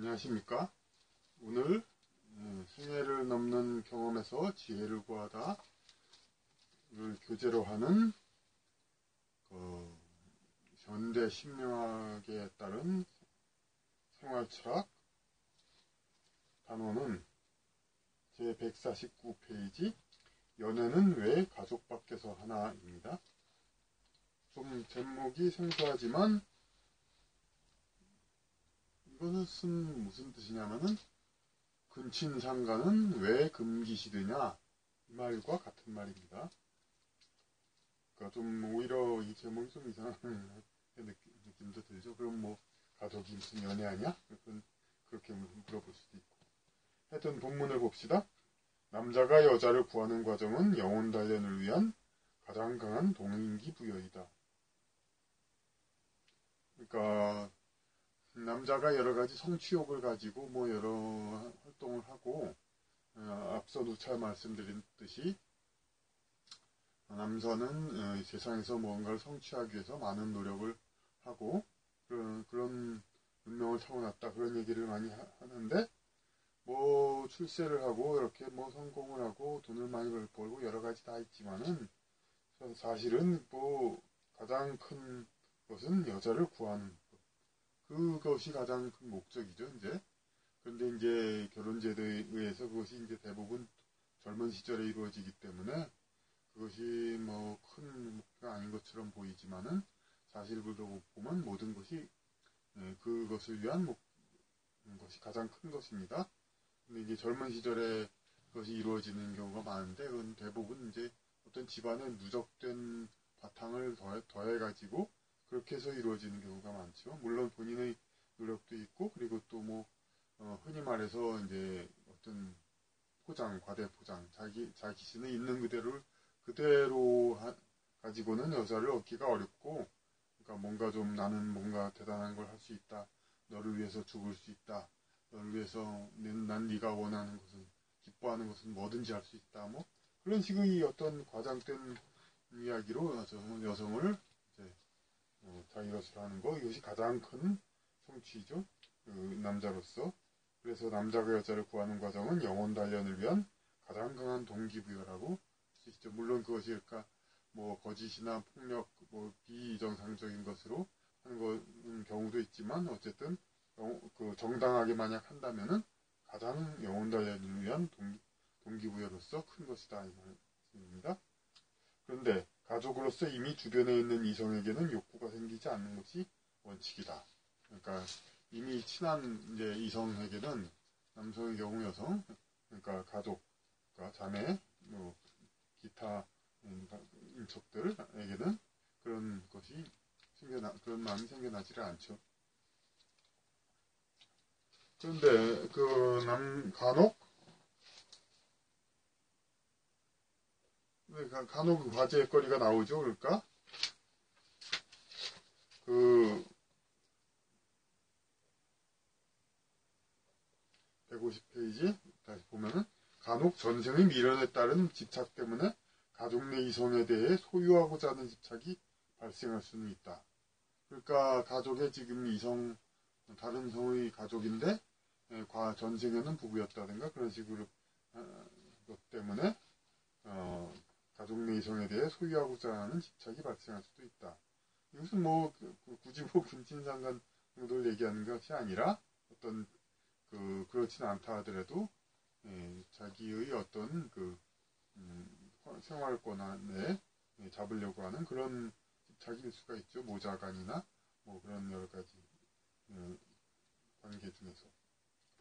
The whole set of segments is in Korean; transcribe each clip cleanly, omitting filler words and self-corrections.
안녕하십니까? 오늘 생애를 넘는 경험에서 지혜를 구하다를 교재로 하는 현대 심리학에 따른 생활철학 단원은 제 149페이지 연애는 왜 가족 밖에서 하나입니다. 좀 제목이 생소하지만 이것은 무슨 뜻이냐면은 근친상간은 왜 금기시되냐 이 말과 같은 말입니다. 그러니까 좀 오히려 이 제목이 좀 이상한 느낌도 들죠. 그럼 뭐 가족이 무슨 연애하냐? 그렇게 물어볼 수도 있고. 하여튼 본문을 봅시다. 남자가 여자를 구하는 과정은 영혼 단련을 위한 가장 강한 동기부여이다. 그러니까 남자가 여러 가지 성취욕을 가지고 뭐 여러 활동을 하고 앞서도 잘 말씀드렸듯이 남자는 세상에서 무언가를 성취하기 위해서 많은 노력을 하고 그런 운명을 타고났다 그런 얘기를 많이 하는데 뭐 출세를 하고 이렇게 뭐 성공을 하고 돈을 많이 벌고 여러 가지 다 있지만은 사실은 뭐 가장 큰 것은 여자를 구하는 그것이 가장 큰 목적이죠, 이제. 그런데 이제 결혼제도에 의해서 그것이 이제 대부분 젊은 시절에 이루어지기 때문에 그것이 뭐 큰 목표가 아닌 것처럼 보이지만은 사실로 보면 모든 것이 그것을 위한 것이 가장 큰 것입니다. 근데 이제 젊은 시절에 그것이 이루어지는 경우가 많은데 그건 대부분 이제 어떤 집안의 누적된 바탕을 더해가지고 그렇게 해서 이루어지는 경우가 많죠. 물론 본인의 노력도 있고, 그리고 또 뭐, 흔히 말해서 이제 어떤 과대 포장, 자기 자신의 있는 그대로 가지고는 여자를 얻기가 어렵고, 그러니까 뭔가 좀 나는 뭔가 대단한 걸 할 수 있다. 너를 위해서 죽을 수 있다. 너를 위해서 난 네가 원하는 것은, 기뻐하는 것은 뭐든지 할 수 있다. 뭐, 그런 식의 어떤 과장된 이야기로 여성을 자기 것으로 하는 거 이것이 가장 큰 성취죠. 그 남자로서. 그래서 남자가 여자를 구하는 과정은 영혼 단련을 위한 가장 강한 동기부여라고 할 수 있죠. 물론 그것이 그러니까 뭐 거짓이나 폭력, 뭐 비정상적인 것으로 하는 경우도 있지만 어쨌든 그 정당하게 만약 한다면은 가장 영혼 단련을 위한 동기부여로서 큰 것이다 이 말입니다. 그런데 가족으로서 이미 주변에 있는 이성에게는 욕구가 생기지 않는 것이 원칙이다. 그러니까 이미 친한 이제 이성에게는 남성의 경우 여성, 그러니까 가족, 그러니까 자매, 뭐 기타 인척들에게는 그런 것이 그런 마음이 생겨나지를 않죠. 그런데 간혹 화제거리가 나오죠. 그러니까 그 150페이지 다시 보면은 간혹 전생의 미련에 따른 집착 때문에 가족 내 이성에 대해 소유하고자 하는 집착이 발생할 수는 있다. 그러니까 가족의 지금 다른 성의 가족인데 전생에는 부부였다든가 그런 식으로 것 때문에 가족 내 이성에 대해 소유하고자 하는 집착이 발생할 수도 있다. 이것은 뭐 굳이 뭐 근친상간 정도를 얘기하는 것이 아니라 어떤 그렇지는 않다 하더라도 자기의 어떤 생활권 안에 잡으려고 하는 그런 집착일 수가 있죠. 모자간이나 뭐 그런 여러 가지 관계 중에서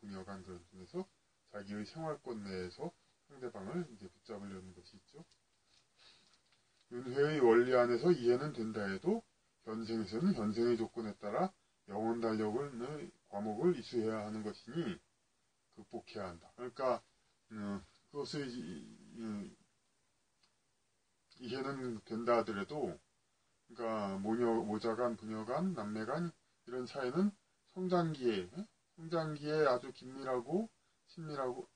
부녀간 그런 중에서 자기의 생활권 내에서 상대방을 이제 붙잡으려는 것이 있죠. 윤회의 원리 안에서 이해는 된다 해도 현생에서는 현생의 조건에 따라 영혼 달력을 과목을 이수해야 하는 것이니 극복해야 한다. 그러니까 그것을 이해는 된다 하더라도 그러니까 모자간, 부녀간, 남매간 이런 사이는 성장기에 아주 긴밀하고 친밀하고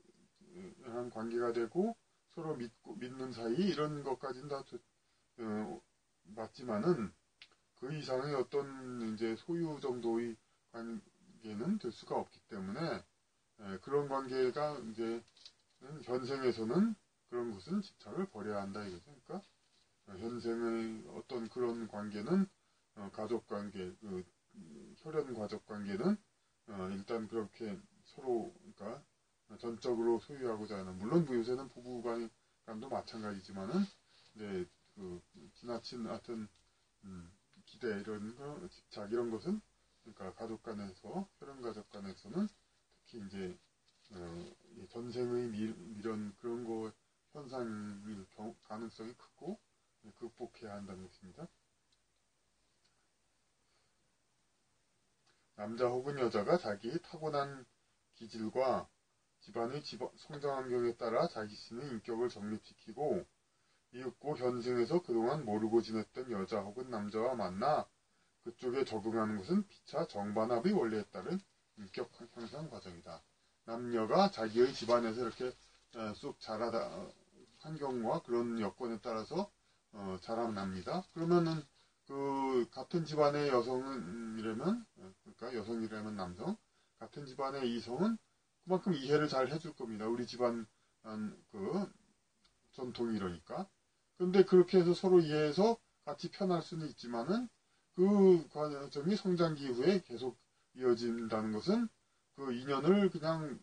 한 관계가 되고 서로 믿는 사이 이런 것까지는 다 맞지만은 그 이상의 어떤 이제 소유 정도의 관계는 될 수가 없기 때문에 그런 관계가 이제 현생에서는 그런 것은 집착을 버려야 한다 이거죠. 그러니까 현생의 어떤 그런 관계는 가족 관계, 혈연 가족 관계는 일단 그렇게 서로 그러니까 전적으로 소유하고자 하는 물론 요새는 부부간도 마찬가지지만은 이제 지나친 하여튼 기대 이런 거 집착 이런 것은 그러니까 가족 간에서 혈연 가족 간에서는 특히 이제 전생의 미련 그런 거 현상일 가능성이 크고 극복해야 한다는 것입니다. 남자 혹은 여자가 자기의 타고난 기질과 집안의 성장 환경에 따라 자기 자신의 인격을 정립시키고 이윽고 현생에서 그동안 모르고 지냈던 여자 혹은 남자와 만나 그쪽에 적응하는 것은 피차 정반합의 원리에 따른 인격 향상 과정이다. 남녀가 자기의 집안에서 이렇게 쑥 자라다 환경과 그런 여건에 따라서 자라납니다. 그러면은 같은 집안의 여성이라면 그러니까 여성이라면 남성 같은 집안의 이성은 그만큼 이해를 잘 해줄 겁니다. 우리 집안 전통이 이러니까. 근데 그렇게 해서 서로 이해해서 같이 편할 수는 있지만은 그 과정이 성장기 후에 계속 이어진다는 것은 그 인연을 그냥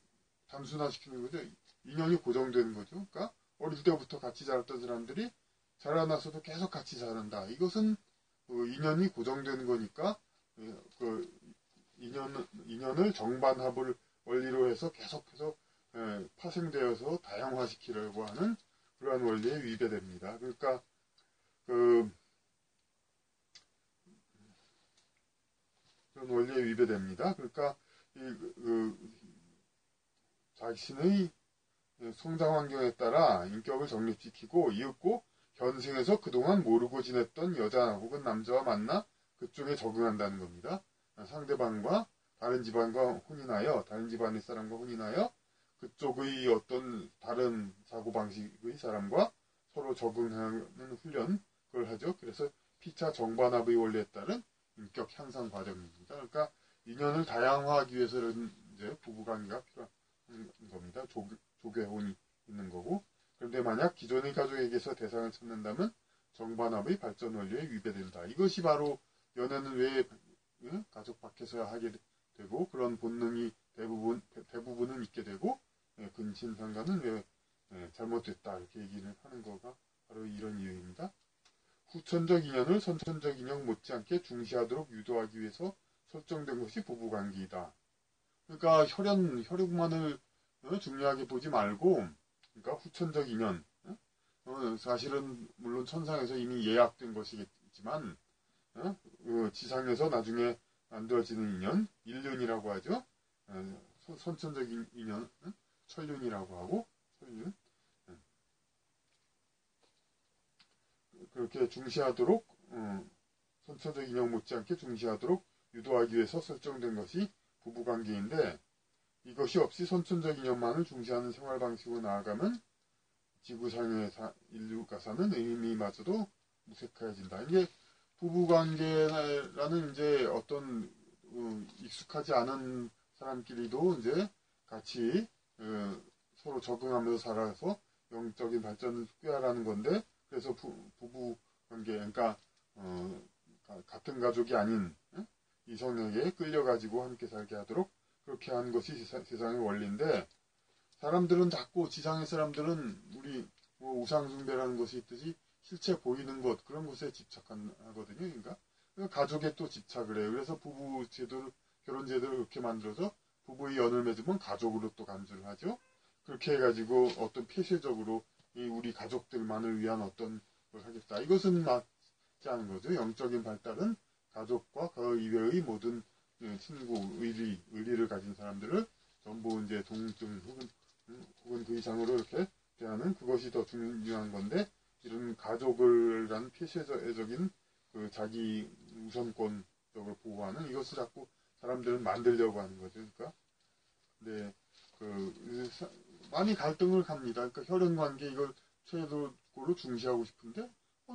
단순화시키는 거죠. 인연이 고정되는 거죠. 그러니까 어릴 때부터 같이 자랐던 사람들이 자라나서도 계속 같이 자란다. 이것은 인연이 고정되는 거니까 인연을 정반합을 원리로 해서 계속해서 파생되어서 다양화시키려고 하는 그러한 원리에 위배됩니다. 그러니까 그런 원리에 위배됩니다. 그러니까 자신의 성장 환경에 따라 인격을 정립시키고 이윽고 현생에서 그동안 모르고 지냈던 여자 혹은 남자와 만나 그쪽에 적응한다는 겁니다. 상대방과 다른 집안과 혼인하여 다른 집안의 사람과 혼인하여 그쪽의 어떤 다른 사고방식의 사람과 서로 적응하는 훈련 그걸 하죠. 그래서 피차 정반합의 원리에 따른 인격 향상 과정입니다. 그러니까 인연을 다양화하기 위해서는 이제 부부관계가 필요한 겁니다. 조계혼이 있는 거고. 그런데 만약 기존의 가족에게서 대상을 찾는다면 정반합의 발전 원리에 위배된다. 이것이 바로 연애는 왜 가족 밖에서야 하게 되고 그런 본능이 대부분은 있게 되고 근친상간은 왜 잘못됐다 이렇게 얘기를 하는 거가 바로 이런 이유입니다. 후천적 인연을 선천적 인연 못지않게 중시하도록 유도하기 위해서 설정된 것이 부부관계이다. 그러니까 혈육만을 중요하게 보지 말고 그러니까 후천적 인연 사실은 물론 천상에서 이미 예약된 것이겠지만 지상에서 나중에 만들어지는 인연 일륜이라고 하죠. 선천적 인연 천륜이라고 하고 천륜 그렇게 중시하도록 선천적 인연 못지않게 중시하도록 유도하기 위해서 설정된 것이 부부관계인데 이것이 없이 선천적 인연만을 중시하는 생활 방식으로 나아가면 지구상의 인류가 사는 의미마저도 무색해진다. 이게 부부관계라는 이제 어떤 익숙하지 않은 사람끼리도 이제 같이 서로 적응하면서 살아서 영적인 발전을 꾀하라는 건데 그래서 부부관계 그러니까 같은 가족이 아닌 이성에게 끌려가지고 함께 살게 하도록 그렇게 하는 것이 세상의 원리인데 사람들은 자꾸 지상의 사람들은 우리 우상숭배라는 것이 있듯이 실체 보이는 것 그런 것에 집착하거든요. 그러니까 가족에 또 집착을 해요. 그래서 부부 제도를 결혼 제도를 그렇게 만들어서 부부의 연을 맺으면 가족으로 또 간주를 하죠. 그렇게 해가지고 어떤 폐쇄적으로 우리 가족들만을 위한 어떤 걸 하겠다. 이것은 맞지 않은 거죠. 영적인 발달은 가족과 그 이외의 모든 친구, 의리를 가진 사람들을 전부 이제 동등 혹은 그 이상으로 이렇게 대하는 그것이 더 중요한 건데 이런 가족을 한 폐쇄적인 그 자기 우선권적으로 보호하는 이것을 자꾸 사람들은 만들려고 하는 거죠. 그러니까 네, 많이 갈등을 갑니다. 그러니까 혈연 관계 이걸 최고로 중시하고 싶은데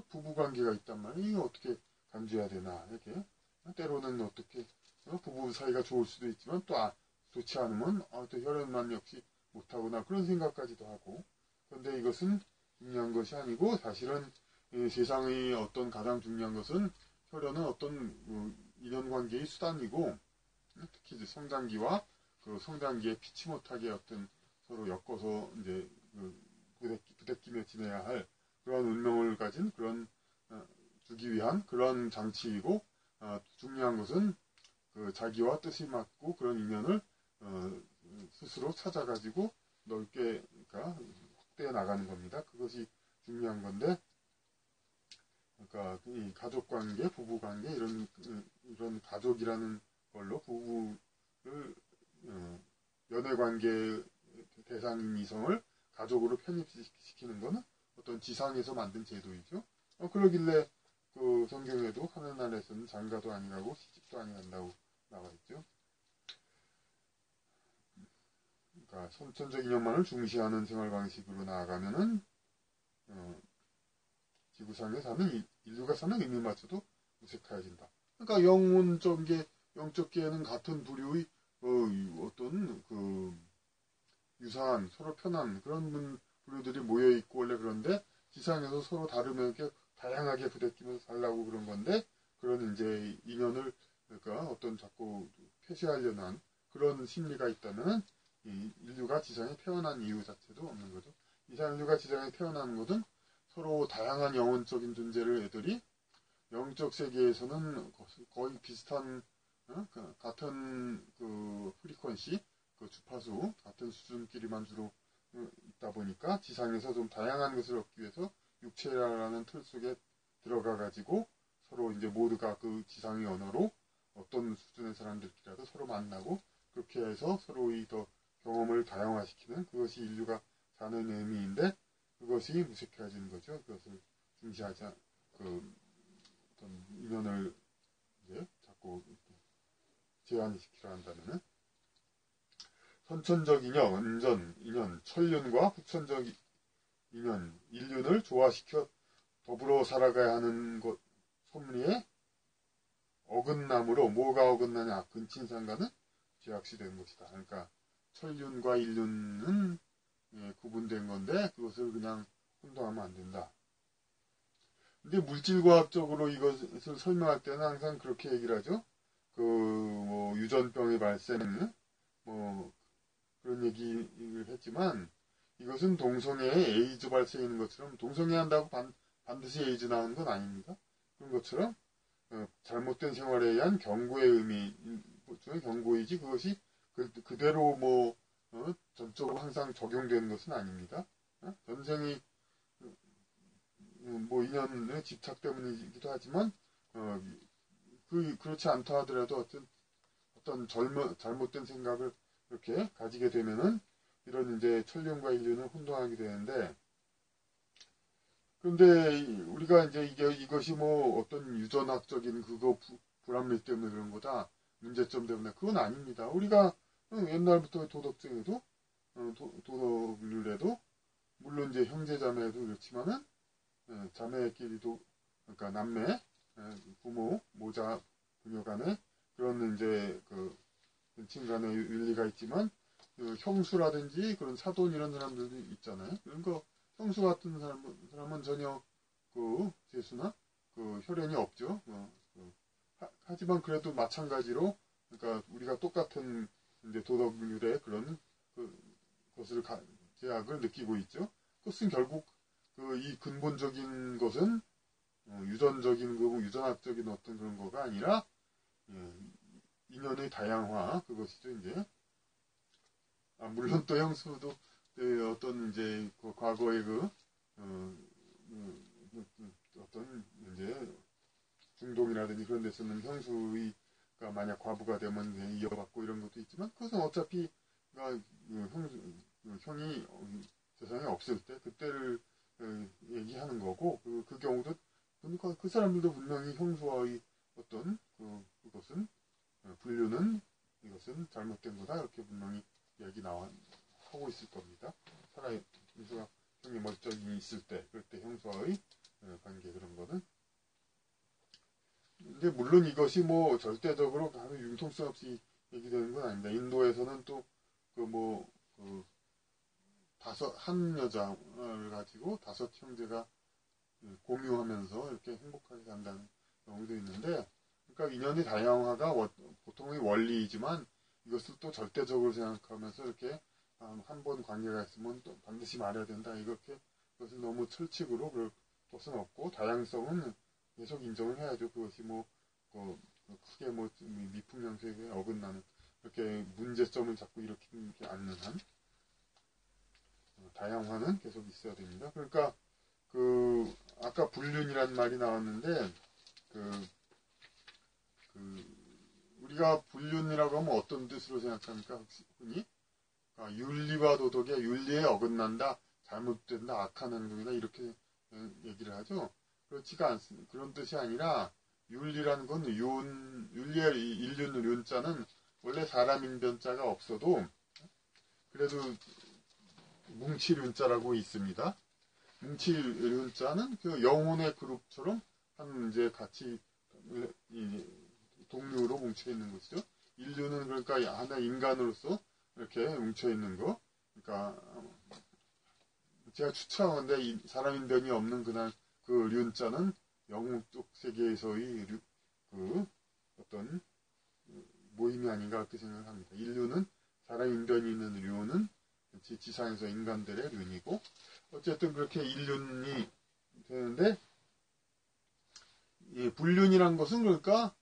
부부 관계가 있단 말이에요. 이거 어떻게 간주해야 되나 이렇게 때로는 어떻게 부부 사이가 좋을 수도 있지만 또 좋지 않으면 또 혈연만 역시 못하구나 그런 생각까지도 하고. 그런데 이것은 중요한 것이 아니고 사실은 세상의 어떤 가장 중요한 것은 혈연은 어떤 인연관계의 수단이고, 특히 이제 성장기와 그 성장기에 피치 못하게 어떤 서로 엮어서 이제 부대끼며 지내야 할 그런 운명을 가진 그런 주기 위한 그런 장치이고, 중요한 것은 그 자기와 뜻이 맞고 그런 인연을 스스로 찾아가지고 넓게, 그러니까 확대해 나가는 겁니다. 그것이 중요한 건데, 그러니까 이 가족 관계, 부부 관계 이런 가족이라는 걸로 부부를 연애 관계 대상인 이성을 가족으로 편입시키는 것은 어떤 지상에서 만든 제도이죠. 그러길래 그 성경에도 하늘 나라에서는 장가도 아니라고 시집도 아니란다고 나와 있죠. 그러니까 선천적 인연만을 중시하는 생활 방식으로 나아가면은 지구상에 사는 인류가 사는 의미마저도 무색해진다. 그러니까 영적계에는 같은 부류의 어떤 그 유사한 서로 편한 그런 부류들이 모여 있고 원래 그런데 지상에서 서로 다르게 다양하게 부대끼면서 살라고 그런 건데, 그런 이제 인연을 그러니까 어떤 자꾸 폐쇄하려는 한 그런 심리가 있다면 인류가 지상에 태어난 이유 자체도 없는 거죠. 인류가 지상에 태어나는 것은 서로 다양한 영혼적인 존재를 애들이 영적 세계에서는 거의 비슷한 같은 그 프리퀀시, 그 주파수 같은 수준끼리만 주로 있다 보니까 지상에서 좀 다양한 것을 얻기 위해서 육체라는 틀 속에 들어가 가지고 서로 이제 모두가 그 지상의 언어로 어떤 수준의 사람들끼리라도 서로 만나고 그렇게 해서 서로의 더 경험을 다양화시키는 그것이 인류가 사는 의미인데, 그것이 무색해지는 거죠. 그것을 중시하지 그 어떤 인연을 이제 자꾸 제한시키려 한다면은 선천적 인연, 천륜과 후천적 인연, 인륜을 조화시켜 더불어 살아가야 하는 것 섭리에 어긋남으로 뭐가 어긋나냐? 근친상간은 죄악시되는 것이다. 그러니까 천륜과 인륜은 구분된 건데 그것을 그냥 혼동하면 안 된다. 근데 물질과학적으로 이것을 설명할 때는 항상 그렇게 얘기를 하죠. 뭐 유전병의 발생, 뭐 그런 얘기를 했지만 이것은 동성애에 에이즈 발생하는 것처럼 동성애 한다고 반드시 에이즈 나오는 건 아닙니다. 그런 것처럼 잘못된 생활에 의한 경고의 의미 중에 경고이지 그것이 그대로 뭐 전적으로 항상 적용되는 것은 아닙니다. 전생이 뭐 인연의 집착 때문이기도 하지만 그렇지 않다 하더라도 어떤 잘못된 생각을 이렇게 가지게 되면은 이런 이제 천륜과 인륜을 혼동하게 되는데, 그런데 우리가 이제 이것이 뭐 어떤 유전학적인 그거 불합리 때문에 그런 거다, 문제점 때문에 그건 아닙니다. 우리가 옛날부터 도덕적에도 도덕률에도 물론 이제 형제자매도 그렇지만은 자매끼리도, 그러니까 남매, 부모, 모자, 부녀 간에 그런 이제 그 친 간의 윤리가 있지만 그 형수라든지 그런 사돈 이런 사람들도 있잖아요. 그런 거 형수 같은 사람은 전혀 그 재수나 그 혈연이 없죠. 하지만 그래도 마찬가지로 그러니까 우리가 똑같은 이제 도덕률의 그런 것을 제약을 느끼고 있죠. 그것은 결국 이 근본적인 것은 유전적인 거고 유전학적인 어떤 그런 거가 아니라 인연의 다양화 그것이죠. 이제 물론 또 형수도 어떤 이제 그 과거의 어떤 이제 중동이라든지 그런 데서는 형수가 만약 과부가 되면 이어받고 이런 것도 있지만 그것은 어차피 형이 세상에 없을 때 그때를 얘기하는 거고 그 경우도 보니까 그 사람들도 분명히 형수와의 어떤 그것은 분류는 이것은 잘못된 거다 이렇게 분명히 이야기 하고 있을 겁니다. 차라리 형수가 형이 멀쩡히 있을 때 그럴 때 형수와의 관계 그런 거는 근데 물론 이것이 뭐 절대적으로 아주 융통성 없이 얘기되는 건 아닙니다. 인도에서는 또 그 뭐 그 한 여자를 가지고 5형제가 공유하면서 이렇게 행복하게 산다는 경우도 있는데, 그러니까 인연의 다양화가 보통의 원리이지만 이것을 또 절대적으로 생각하면서 이렇게 한 번 관계가 있으면 또 반드시 말해야 된다, 이렇게 그것을 너무 철칙으로 그럴 것은 없고, 다양성은 계속 인정을 해야죠. 그것이 뭐 크게 뭐 미풍양속에 어긋나는 이렇게 문제점을 자꾸 일으키지 않는 한 다양화는 계속 있어야 됩니다. 그러니까 아까 불륜이란 말이 나왔는데, 그, 우리가 불륜이라고 하면 어떤 뜻으로 생각합니까? 흔히? 윤리와 도덕에 윤리에 어긋난다, 잘못된다, 악한 행동이다, 이렇게 얘기를 하죠. 그렇지가 않습니다. 그런 뜻이 아니라, 윤리라는 건 윤리의 인륜, 윤자는 원래 사람인 변자가 없어도, 그래도 뭉치륜자라고 있습니다. 뭉치륜자는 그 영혼의 그룹처럼 이제 같이 동료로 뭉쳐 있는 것이죠. 인류는 그러니까 하나 인간으로서 이렇게 뭉쳐 있는 거. 그러니까 제가 추측하는데 사람인변이 없는 그 륜자는 영웅적 세계에서의 어떤 모임이 아닌가 그렇게 생각합니다. 인류는 사람인변이 있는 륜은 지상에서 인간들의 륜이고, 어쨌든 그렇게 인륜이 되는데, 불륜이란 것은 그러니까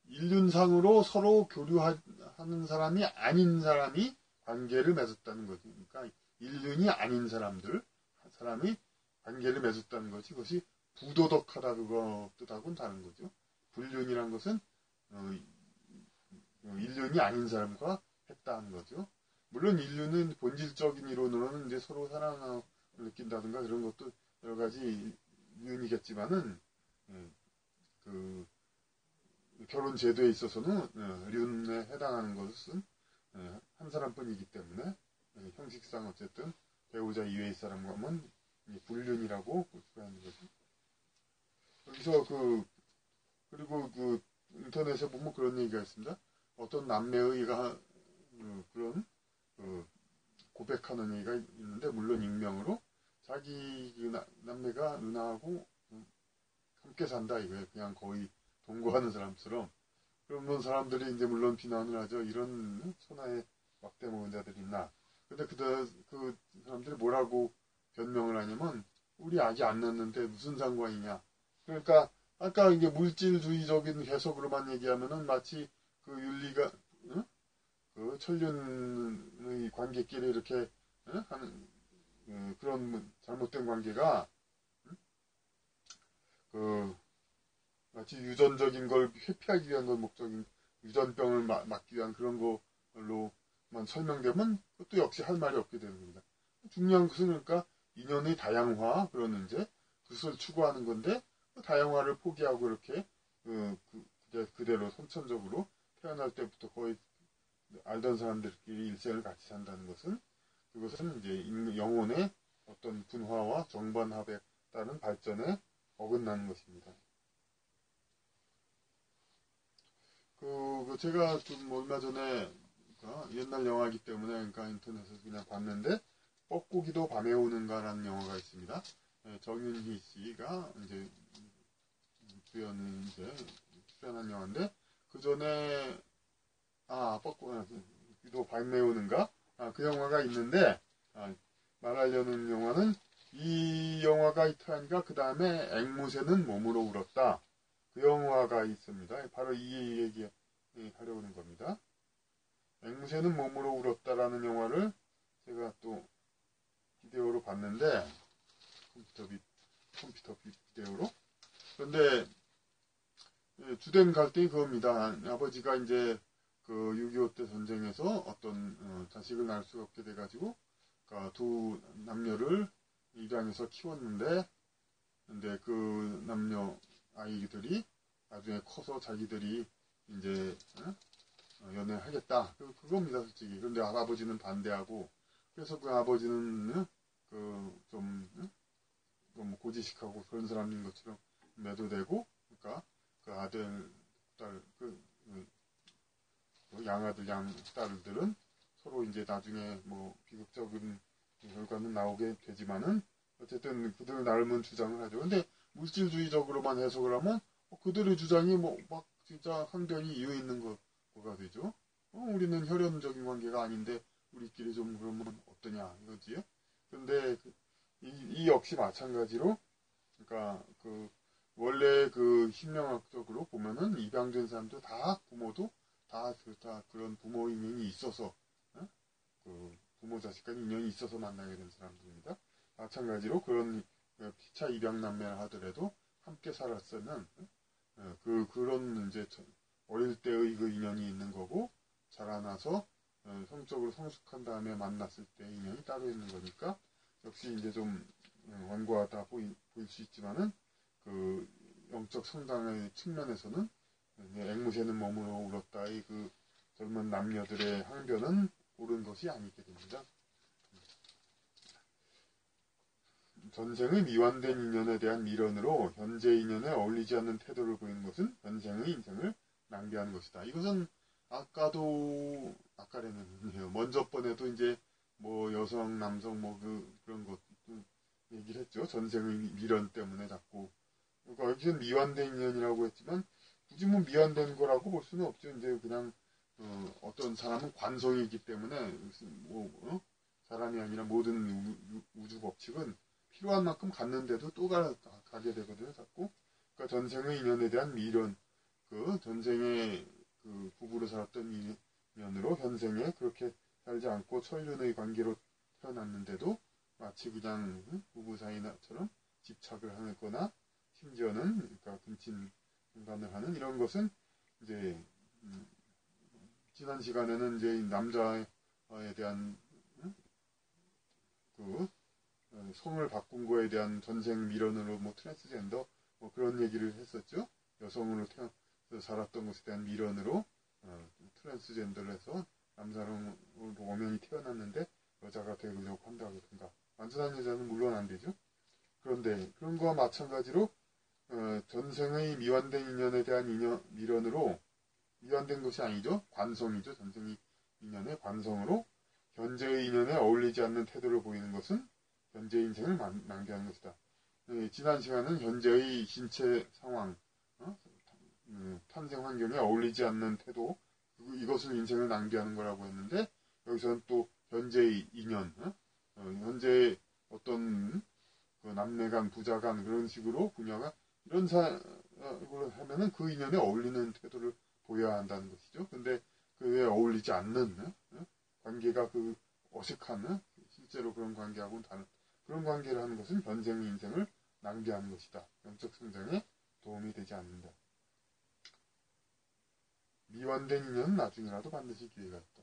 인륜상으로 서로 교류하는 사람이 아닌 사람이 관계를 맺었다는 거죠. 그러니까 인륜이 아닌 사람이 관계를 맺었다는 것이, 그것이 부도덕하다, 그거 뜻하고는 다른 거죠. 불륜이란 것은 인륜이 아닌 사람과 했다는 거죠. 물론 인류는 본질적인 이론으로는 이제 서로 사랑을 느낀다든가 그런 것도 여러 가지 윤이겠지만은, 그 결혼 제도에 있어서는 륜에 해당하는 것은 한 사람뿐이기 때문에 형식상 어쨌든 배우자 이외의 사람과는 불륜이라고 볼 수가 있는 거죠. 여기서 그리고 인터넷에 보면 그런 얘기가 있습니다. 어떤 남매의가 그런 고백하는 얘기가 있는데, 물론 익명으로 자기 남매가 누나하고 함께 산다 이거예요. 그냥 거의 동거하는 사람처럼. 그러면 사람들이 이제 물론 비난을 하죠. 이런 천하의 막대 먹은 자들이 있나. 근데 그 사람들이 뭐라고 변명을 하냐면, 우리 아기 안 낳는데 무슨 상관이냐. 그러니까 아까 이게 물질주의적인 해석으로만 얘기하면은 마치 그 윤리가 그 천륜의 관계끼리 이렇게 하는 그런 잘못된 관계가 마치 유전적인 걸 회피하기 위한 걸 목적인, 유전병을 막기 위한 그런 걸로만 설명되면 그것도 역시 할 말이 없게 되는 겁니다. 중요한 것은 그러니까 인연의 다양화, 그런 이제 그것을 추구하는 건데, 그 다양화를 포기하고 이렇게 그대로 선천적으로 태어날 때부터 거의 알던 사람들끼리 일생을 같이 산다는 것은, 그것은 이제 영혼의 어떤 분화와 정반합에 따른 발전에 어긋나는 것입니다. 제가 좀 얼마 전에 옛날 영화이기 때문에 그러니까 인터넷에서 그냥 봤는데, 뻐꾸기도 밤에 오는가라는 영화가 있습니다. 정윤희 씨가 이제 출연한 영화인데, 그 전에 뻐꾸기도 밤에 오는가? 그 영화가 있는데, 말하려는 영화는, 이 영화가 히트하니까 그 다음에 앵무새는 몸으로 울었다, 그 영화가 있습니다. 바로 이 얘기 하려고 하는 겁니다. 앵무새는 몸으로 울었다라는 영화를 제가 또 비디오로 봤는데, 컴퓨터 비디오로. 그런데 주된 갈등이 그겁니다. 아버지가 이제 6.25 때 전쟁에서 어떤 자식을 낳을 수가 없게 돼가지고, 그러니까 두 남녀를 입양해서 키웠는데, 근데 그 남녀 아이들이 나중에 커서 자기들이 이제 연애하겠다, 그겁니다 솔직히. 그런데 아버지는 반대하고, 그래서 그 아버지는 좀 너무 고지식하고 그런 사람인 것처럼 매도되고, 그러니까 그 아들, 딸, 그 양아들, 양딸들은 서로 이제 나중에 뭐 비극적인 결과는 나오게 되지만은 어쨌든 그들 나름은 주장을 하죠. 근데 물질주의적으로만 해석을 하면 그들의 주장이 뭐 막 진짜 항변이 이유 있는 거가 되죠. 우리는 혈연적인 관계가 아닌데 우리끼리 좀 그러면 어떠냐 이거지. 근데 이 역시 마찬가지로 그러니까 그 원래 그 신명학적으로 보면은 입양된 사람도 다 부모도 다 그런 부모 인연이 있어서 그 부모 자식 간 인연이 있어서 만나게 된 사람들입니다. 마찬가지로 그런 피차 입양 남매를 하더라도 함께 살았으면 그런 이제 어릴 때의 그 인연이 있는 거고 자라나서 성적으로 성숙한 다음에 만났을 때 인연이 따로 있는 거니까 역시 이제 좀 완고하다 보일 수 있지만은 그 영적 성장의 측면에서는 앵무새는 몸으로 울었다의 그 젊은 남녀들의 항변은 옳은 것이 아니게 됩니다. 전생의 미완된 인연에 대한 미련으로 현재 인연에 어울리지 않는 태도를 보이는 것은 현생의 인생을 낭비하는 것이다. 이것은 아까래는 먼저 번에도 이제 뭐 여성, 남성 뭐 그런 것도 얘기를 했죠. 전생의 미련 때문에 자꾸. 그러니까 여기서는 미완된 인연이라고 했지만 굳이 뭐 미완된 거라고 볼 수는 없죠. 이제 그냥 어떤 사람은 관성이기 때문에 사람이 아니라 모든 우주 법칙은 필요한 만큼 갔는데도 또 가게 되거든요. 자꾸. 그러니까 전생의 인연에 대한 미련, 그 전생에 그 부부로 살았던 인연으로 현생에 그렇게 살지 않고 천륜의 관계로 태어났는데도 마치 그냥 부부 사이처럼 집착을 하거나 심지어는 그러니까 근친강간을 하는 이런 것은 이제 지난 시간에는 이제 남자에 대한 그 성을 바꾼 거에 대한 전생 미련으로 뭐 트랜스젠더 뭐 그런 얘기를 했었죠. 여성으로 태어나서 살았던 것에 대한 미련으로 트랜스젠더를 해서 남사람으로 엄연히 태어났는데 여자가 되려고 한다든가 완전한 여자는 물론 안 되죠. 그런데 그런 거와 마찬가지로 전생의 미완된 인연에 대한 미련으로 미완된 것이 아니죠. 관성이죠. 전생의 인연의 관성으로 현재의 인연에 어울리지 않는 태도를 보이는 것은 현재 인생을 낭비하는 것이다. 지난 시간은 현재의 신체 상황, 탄생 환경에 어울리지 않는 태도, 이것을 인생을 낭비하는 거라고 했는데 여기서는 또 현재의 인연, 현재의 어떤 그 남매간, 부자간 그런 식으로 분야가 이런 사람으로 하면은 그 인연에 어울리는 태도를 보여야 한다는 것이죠. 근데 그에 어울리지 않는 관계가 그 어색한 실제로 그런 관계하고는 다른 그런 관계를 하는 것은 현생의 인생을 낭비하는 것이다. 영적 성장에 도움이 되지 않는다. 미완된 인연은 나중이라도 반드시 기회가 있다.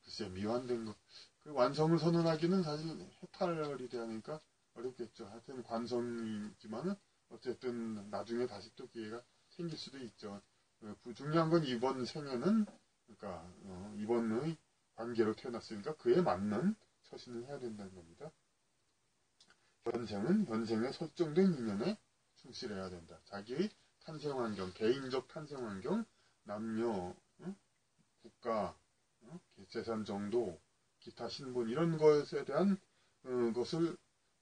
글쎄 미완된 것, 그 완성을 선언하기는 사실 해탈이 되니까 어렵겠죠. 하여튼 관성이지만은 어쨌든 나중에 다시 또 기회가 생길 수도 있죠. 중요한 건 이번 생에는 그러니까 이번의 관계로 태어났으니까 그에 맞는 처신을 해야 된다는 겁니다. 현생은 현생에 설정된 인연에 충실해야 된다. 자기의 탄생 환경, 개인적 탄생 환경, 남녀, 국가, 재산 정도, 기타 신분 이런 것에 대한 것을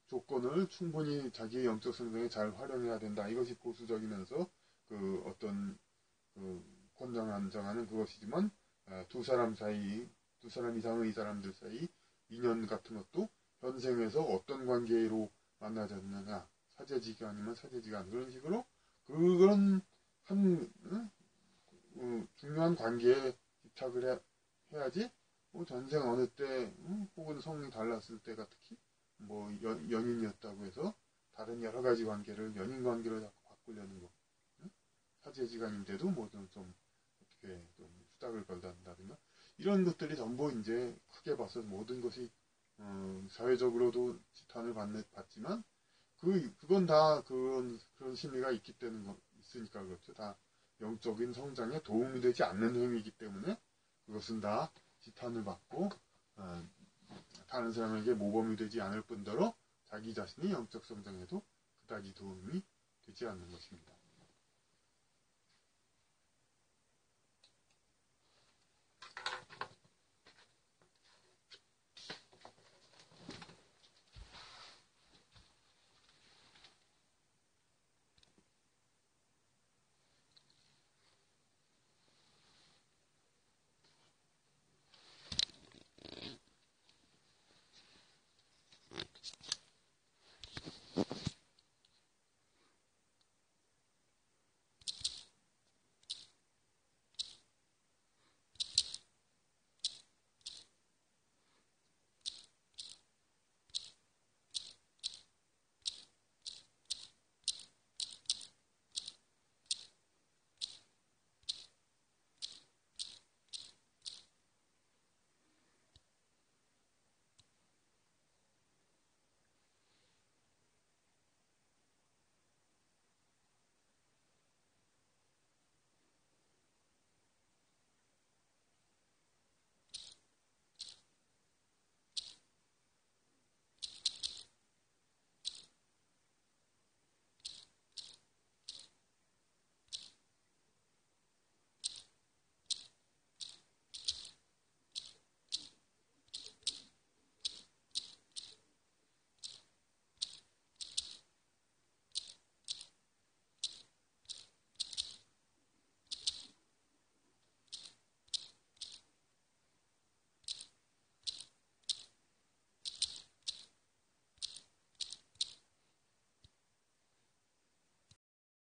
조건을 충분히 자기의 영적 성장에 잘 활용해야 된다. 이것이 보수적이면서 그 어떤 권장하는 그것이지만 두 사람 이상의 사람들 사이 인연 같은 것도 현생에서 어떤 관계로 만나졌느냐 사제지가 아니면 사제지간 그런 식으로 그런 중요한 관계에 집착을 해야지 뭐 전생 어느 때 혹은 성이 달랐을 때가 특히 뭐 연인이었다고 해서 다른 여러 가지 관계를 연인 관계로 자꾸 바꾸려는 거 사제지간인데도 뭐 좀 어떻게 좀 수닥을 걸단다든가 이런 것들이 전부 이제 크게 봐서 모든 것이 사회적으로도 지탄을 받지만 그건 다 그런 심리가 있으니까 그렇죠. 다 영적인 성장에 도움이 되지 않는 행위이기 때문에 그것은 다 지탄을 받고 다른 사람에게 모범이 되지 않을 뿐더러 자기 자신이 영적 성장에도 그다지 도움이 되지 않는 것입니다.